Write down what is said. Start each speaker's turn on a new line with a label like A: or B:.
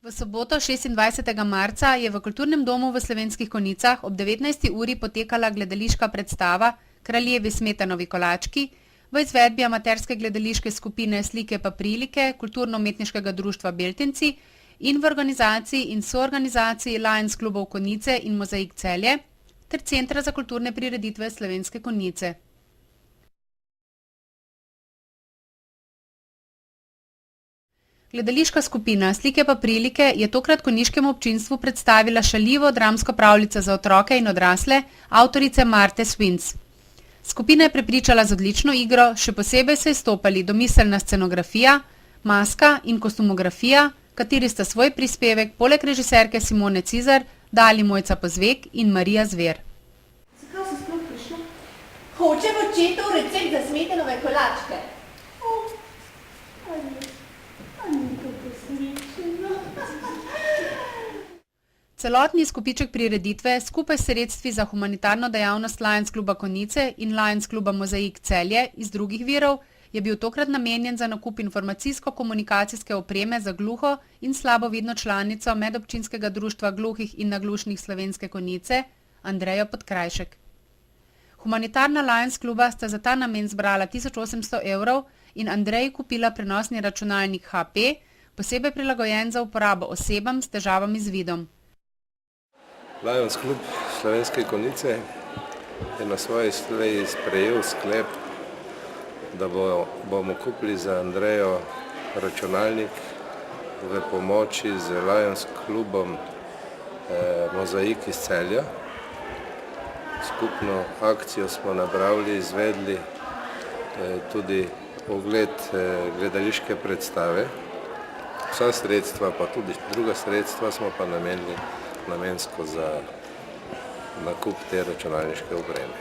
A: V soboto 26. marca je v Kulturnem domu v Slovenskih Konjicah ob 19. uri potekala gledališka predstava Kraljevi smetanovi kolački v izvedbi amaterske gledališke skupine Slike pa prilike Kulturno-umetniškega društva Beltinci in v organizaciji in soorganizaciji Lions klubov Konjice in Mozaik Celje ter Centra za kulturne prireditve Slovenske Konjice. Gledališka skupina Slike pa prilike je tokrat konjiškemu občinstvu predstavila šaljivo dramsko pravljico za otroke in odrasle avtorice Marte Swins. Skupina je prepričala z odlično igro, še posebej so izstopali domiselna scenografija, maska in kostumografija, kateri sta svoj prispevek poleg režiserke Simone Cizar dali Mojca Pozvek in Marija Zver.
B: Zakaj si sploh prišla? Hočem očetov recept za smetanove kolačke.
A: Celotni izkupiček prireditve skupaj s sredstvi za humanitarno dejavnost Lions kluba Konjice in Lions kluba Mozaik Celje iz drugih virov je bil tokrat namenjen za nakup informacijsko-komunikacijske opreme za gluho in slabovidno članico Medobčinskega društva gluhih in naglušnih Slovenske Konjice Andrejo Podkrajšek. Humanitarna Lions kluba sta za ta namen zbrala 1800 evrov in Andreji kupila prenosni računalnik HP, posebej prilagojen za uporabo osebam s težavami z vidom.
C: Lions klub Slovenske Konjice je na svoji sleji sprejel sklep, da bomo kupili za Andrejo računalnik v pomoči z Lions klubom Mozaik iz Celja. Skupno akcijo smo napravili, izvedli tudi ogled gledališke predstave. Vsa sredstva, pa tudi druga sredstva smo pa namenili namensko za nakup te računalniške opreme.